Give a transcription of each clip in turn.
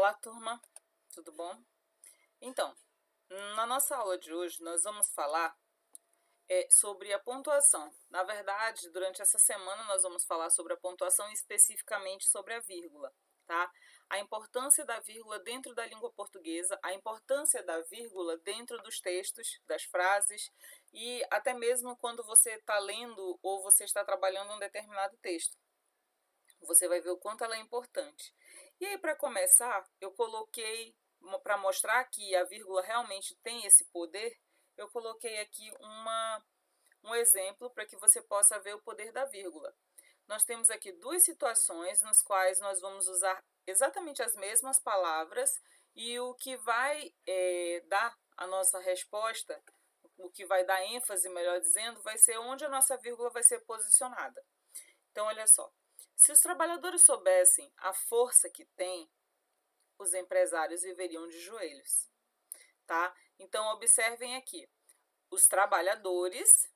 Olá, turma, tudo bom? Então, na nossa aula de hoje, nós vamos falar sobre a pontuação. Na verdade, durante essa semana, nós vamos falar sobre a pontuação e especificamente sobre a vírgula, tá? A importância da vírgula dentro da língua portuguesa, a importância da vírgula dentro dos textos, das frases e até mesmo quando você está lendo ou você está trabalhando um determinado texto. Você vai ver o quanto ela é importante. E aí, para começar, eu coloquei, para mostrar que a vírgula realmente tem esse poder, eu coloquei aqui um exemplo para que você possa ver o poder da vírgula. Nós temos aqui duas situações nas quais nós vamos usar exatamente as mesmas palavras e o que vai dar a nossa resposta, o que vai dar ênfase, melhor dizendo, vai ser onde a nossa vírgula vai ser posicionada. Então, olha só. Se os trabalhadores soubessem a força que têm, os empresários viveriam de joelhos, tá? Então, observem aqui. Os trabalhadores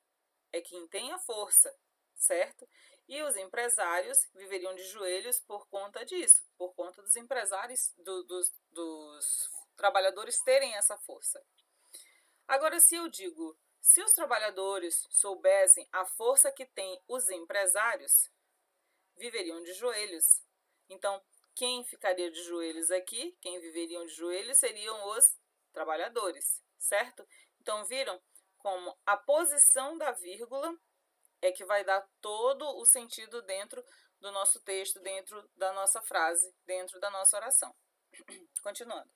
é quem tem a força, certo? E os empresários viveriam de joelhos por conta disso, por conta dos empresários, dos trabalhadores terem essa força. Agora, se eu digo, se os trabalhadores soubessem a força que têm os empresários, viveriam de joelhos. Então, quem ficaria de joelhos aqui, quem viveriam de joelhos seriam os trabalhadores, certo? Então, viram como a posição da vírgula é que vai dar todo o sentido dentro do nosso texto, dentro da nossa frase, dentro da nossa oração. Continuando.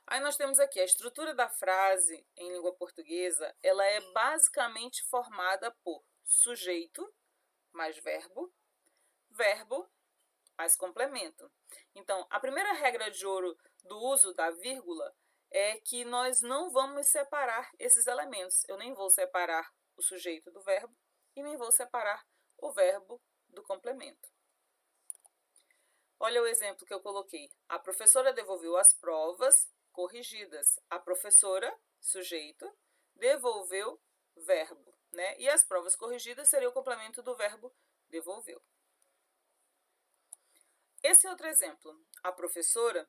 Aí nós temos aqui a estrutura da frase em língua portuguesa, ela é basicamente formada por sujeito mais verbo, verbo mais complemento. Então, a primeira regra de ouro do uso da vírgula é que nós não vamos separar esses elementos. Eu nem vou separar o sujeito do verbo e nem vou separar o verbo do complemento. Olha o exemplo que eu coloquei. A professora devolveu as provas corrigidas. A professora, sujeito, devolveu verbo, né? E as provas corrigidas seria o complemento do verbo devolveu. Esse outro exemplo. A professora,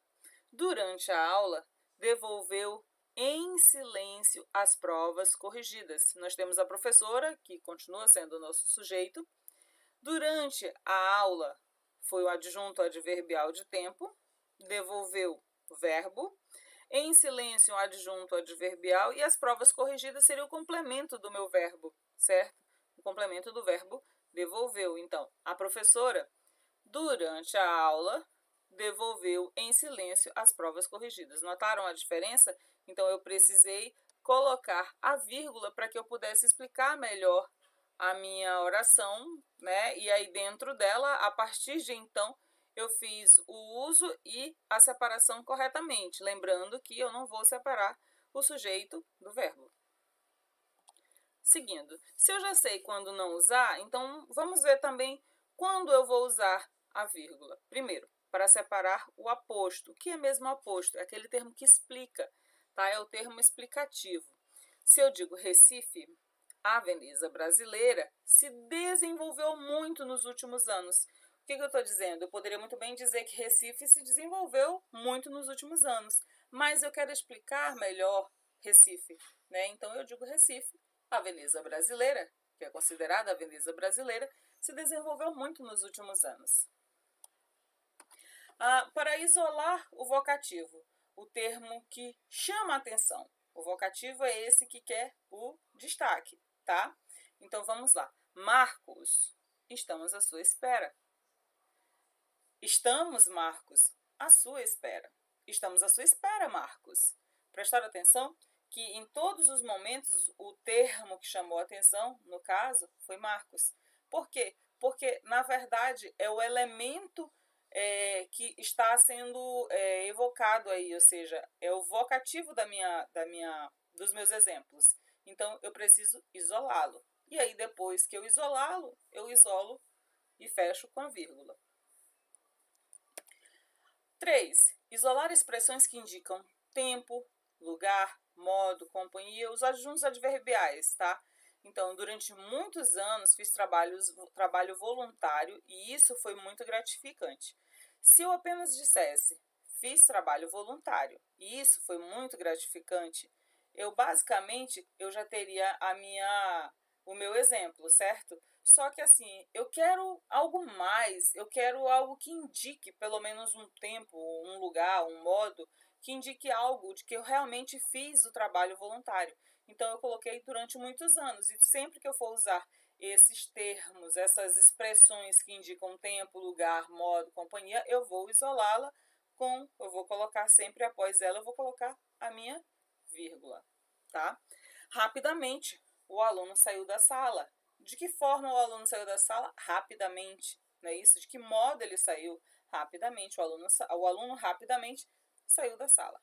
durante a aula, devolveu em silêncio as provas corrigidas. Nós temos a professora, que continua sendo o nosso sujeito. Durante a aula, foi o adjunto adverbial de tempo, devolveu verbo. Em silêncio, o adjunto adverbial e as provas corrigidas seria o complemento do meu verbo, certo? O complemento do verbo devolveu. Então, a professora, durante a aula, devolveu em silêncio as provas corrigidas. Notaram a diferença? Então, eu precisei colocar a vírgula para que eu pudesse explicar melhor a minha oração, né? E aí, dentro dela, a partir de então, eu fiz o uso e a separação corretamente, lembrando que eu não vou separar o sujeito do verbo. Seguindo, se eu já sei quando não usar, então vamos ver também quando eu vou usar a vírgula. Primeiro, para separar o aposto. O que é mesmo aposto? É aquele termo que explica, tá? É o termo explicativo. Se eu digo Recife, a Veneza brasileira se desenvolveu muito nos últimos anos. O que eu estou dizendo? Eu poderia muito bem dizer que Recife se desenvolveu muito nos últimos anos, mas eu quero explicar melhor Recife, né? Então eu digo Recife, a Veneza brasileira, que é considerada a Veneza brasileira, se desenvolveu muito nos últimos anos. Para isolar o vocativo, o termo que chama a atenção. O vocativo é esse que quer o destaque, tá? Então vamos lá. Marcos, estamos à sua espera. Estamos, Marcos, à sua espera. Estamos à sua espera, Marcos. Prestaram atenção que em todos os momentos o termo que chamou a atenção, no caso, foi Marcos. Por quê? Porque, na verdade, é o elemento que está sendo evocado aí, ou seja, é o vocativo dos meus exemplos. Então, eu preciso isolá-lo. E aí, depois que eu isolá-lo, eu isolo e fecho com a vírgula. 3. Isolar expressões que indicam tempo, lugar, modo, companhia, os adjuntos adverbiais, tá? Então, durante muitos anos fiz trabalho voluntário e isso foi muito gratificante. Se eu apenas dissesse, fiz trabalho voluntário, e isso foi muito gratificante, eu já teria o meu exemplo, certo? Só que assim, eu quero algo mais, eu quero algo que indique pelo menos um tempo, um lugar, um modo, que indique algo de que eu realmente fiz o trabalho voluntário. Então eu coloquei durante muitos anos, e sempre que eu for usar esses termos, essas expressões que indicam tempo, lugar, modo, companhia, eu vou isolá-la eu vou colocar sempre após ela, eu vou colocar a minha vírgula, tá? Rapidamente, o aluno saiu da sala. De que forma o aluno saiu da sala? Rapidamente, não é isso? De que modo ele saiu? Rapidamente, o aluno rapidamente saiu da sala.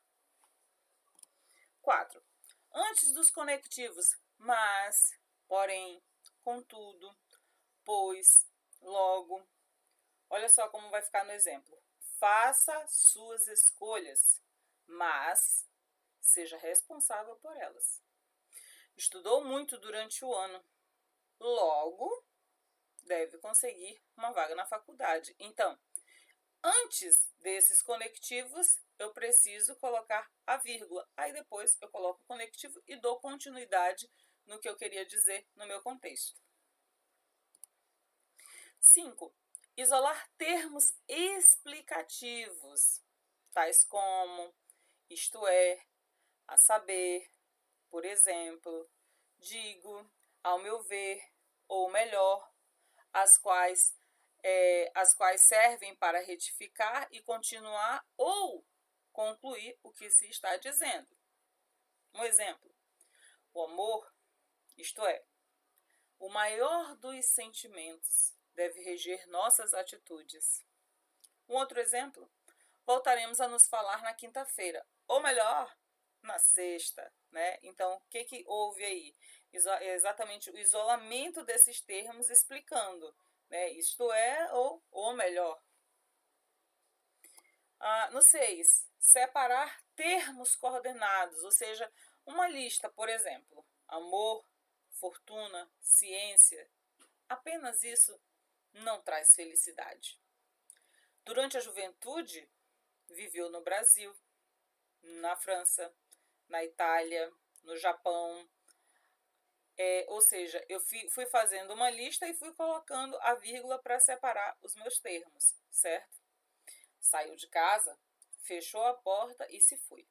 4. Antes dos conectivos, mas, porém, contudo, pois, logo. Olha só como vai ficar no exemplo. Faça suas escolhas, mas seja responsável por elas. Estudou muito durante o ano, logo deve conseguir uma vaga na faculdade. Então, antes desses conectivos, eu preciso colocar a vírgula. Aí depois eu coloco o conectivo e dou continuidade no que eu queria dizer no meu contexto. 5. Isolar termos explicativos, tais como isto é, a saber, por exemplo, digo, ao meu ver, ou melhor, as quais servem para retificar e continuar ou concluir o que se está dizendo. Um exemplo, o amor, isto é, o maior dos sentimentos, deve reger nossas atitudes. Um outro exemplo, voltaremos a nos falar na quinta-feira, ou melhor, na sexta, né? Então, o que houve aí? Exatamente o isolamento desses termos explicando, né? Isto é, ou melhor. No 6, separar termos coordenados, ou seja, uma lista, por exemplo, amor, fortuna, ciência. Apenas isso não traz felicidade. Durante a juventude, viveu no Brasil, na França, na Itália, no Japão. Ou seja, eu fui fazendo uma lista e fui colocando a vírgula para separar os meus termos, certo? Saiu de casa, fechou a porta e se foi.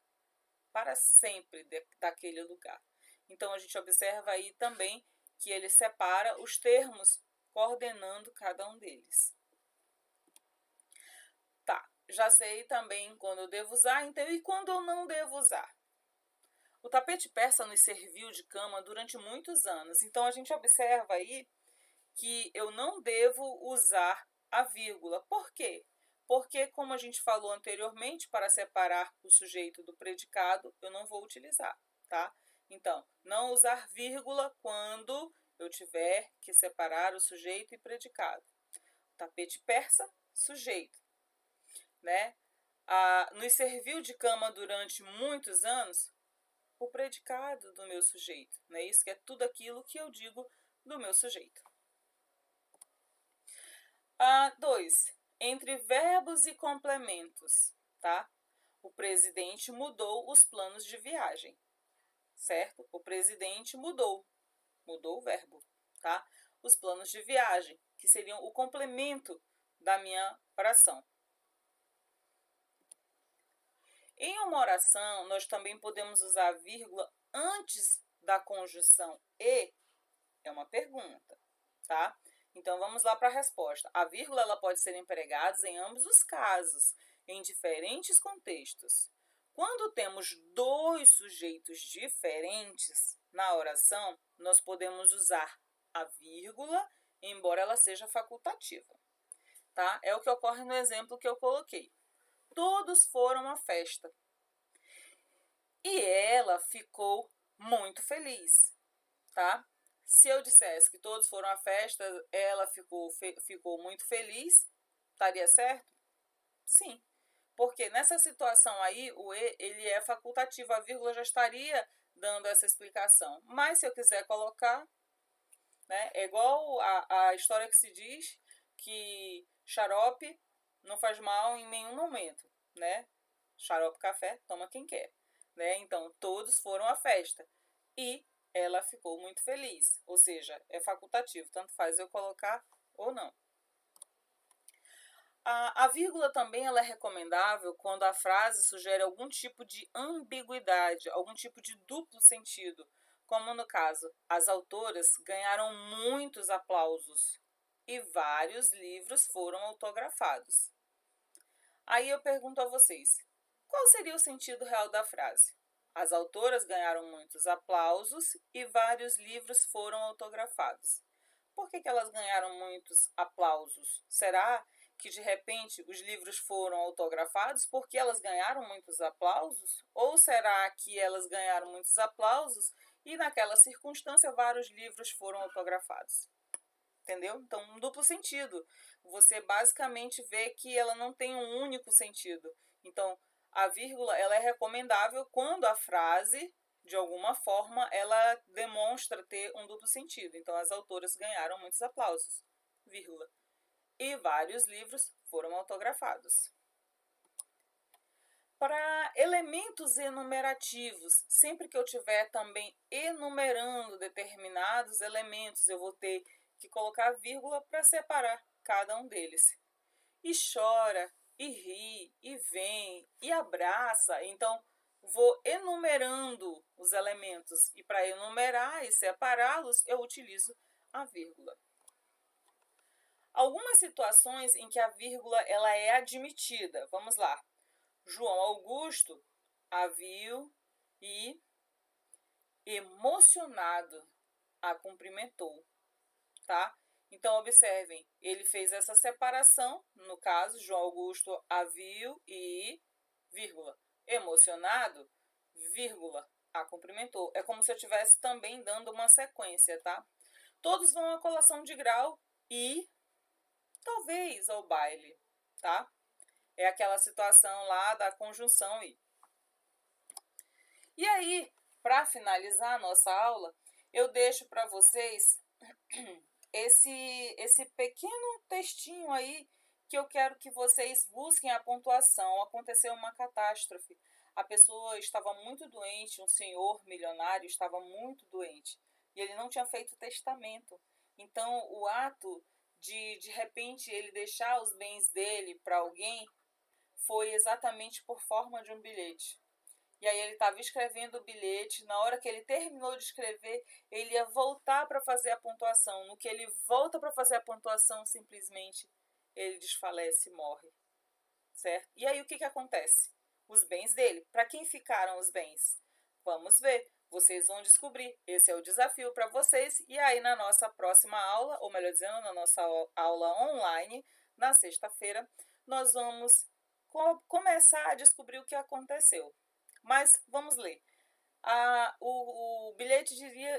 Para sempre daquele lugar. Então, a gente observa aí também que ele separa os termos coordenando cada um deles. Tá, já sei também quando eu devo usar, então, e quando eu não devo usar. O tapete persa nos serviu de cama durante muitos anos, então a gente observa aí que eu não devo usar a vírgula. Por quê? Porque, como a gente falou anteriormente, para separar o sujeito do predicado, eu não vou utilizar, tá? Então, não usar vírgula quando eu tiver que separar o sujeito e predicado. Tapete persa, sujeito, né? Nos serviu de cama durante muitos anos, o predicado do meu sujeito, não é isso? Que é tudo aquilo que eu digo do meu sujeito. 2. Entre verbos e complementos, tá? O presidente mudou os planos de viagem, certo? O presidente mudou o verbo, tá? Os planos de viagem, que seriam o complemento da minha oração. Em uma oração, nós também podemos usar a vírgula antes da conjunção e, é uma pergunta, tá? Então, vamos lá para a resposta. A vírgula ela pode ser empregada em ambos os casos, em diferentes contextos. Quando temos dois sujeitos diferentes na oração, nós podemos usar a vírgula, embora ela seja facultativa. Tá? É o que ocorre no exemplo que eu coloquei. Todos foram à festa. E ela ficou muito feliz, tá? Se eu dissesse que todos foram à festa, ela ficou muito feliz, estaria certo? Sim. Porque nessa situação aí, o E ele é facultativo, a vírgula já estaria dando essa explicação. Mas se eu quiser colocar, né, é igual a história que se diz que xarope não faz mal em nenhum momento, né? Xarope café, toma quem quer, né? Então, todos foram à festa e ela ficou muito feliz, ou seja, é facultativo, tanto faz eu colocar ou não. A vírgula também ela é recomendável quando a frase sugere algum tipo de ambiguidade, algum tipo de duplo sentido, como no caso, as autoras ganharam muitos aplausos e vários livros foram autografados. Aí eu pergunto a vocês, qual seria o sentido real da frase? As autoras ganharam muitos aplausos e vários livros foram autografados. Por que elas ganharam muitos aplausos? Será que de repente os livros foram autografados porque elas ganharam muitos aplausos? Ou será que elas ganharam muitos aplausos e naquela circunstância vários livros foram autografados? Entendeu? Então, um duplo sentido. Você basicamente vê que ela não tem um único sentido. Então, a vírgula ela é recomendável quando a frase, de alguma forma, ela demonstra ter um duplo sentido. Então, as autoras ganharam muitos aplausos, vírgula. E vários livros foram autografados. Para elementos enumerativos, sempre que eu estiver também enumerando determinados elementos, eu vou ter que colocar vírgula para separar cada um deles. E chora, e ri, e vem, e abraça. Então, vou enumerando os elementos. E para enumerar e separá-los, eu utilizo a vírgula. Algumas situações em que a vírgula ela é admitida. Vamos lá. João Augusto a viu e, emocionado, a cumprimentou, tá? Então, observem, ele fez essa separação, no caso, João Augusto a viu e, vírgula, emocionado, vírgula, a cumprimentou. É como se eu estivesse também dando uma sequência, tá? Todos vão à colação de grau e, talvez, ao baile, tá? É aquela situação lá da conjunção e. E aí, para finalizar a nossa aula, eu deixo para vocês esse pequeno textinho aí que eu quero que vocês busquem a pontuação. Aconteceu uma catástrofe. A pessoa estava muito doente, um senhor milionário estava muito doente e ele não tinha feito testamento. Então, o ato de repente, ele deixar os bens dele para alguém foi exatamente por forma de um bilhete. E aí ele estava escrevendo o bilhete, na hora que ele terminou de escrever, ele ia voltar para fazer a pontuação. No que ele volta para fazer a pontuação, simplesmente ele desfalece e morre, certo? E aí o que acontece? Os bens dele. Para quem ficaram os bens? Vamos ver. Vocês vão descobrir. Esse é o desafio para vocês. E aí na nossa próxima aula, ou melhor dizendo, na nossa aula online, na sexta-feira, nós vamos começar a descobrir o que aconteceu. Mas vamos ler. O bilhete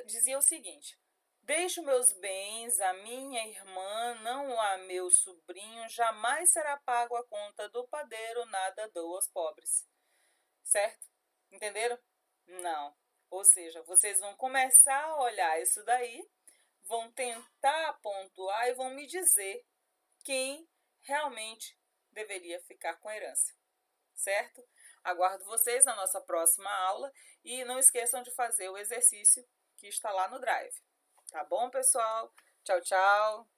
dizia o seguinte: deixo meus bens a minha irmã, não a meu sobrinho, jamais será pago a conta do padeiro, nada dou aos pobres. Certo? Entenderam? Não. Ou seja, vocês vão começar a olhar isso daí, vão tentar pontuar e vão me dizer quem realmente deveria ficar com a herança. Certo? Aguardo vocês na nossa próxima aula e não esqueçam de fazer o exercício que está lá no Drive. Tá bom, pessoal? Tchau, tchau!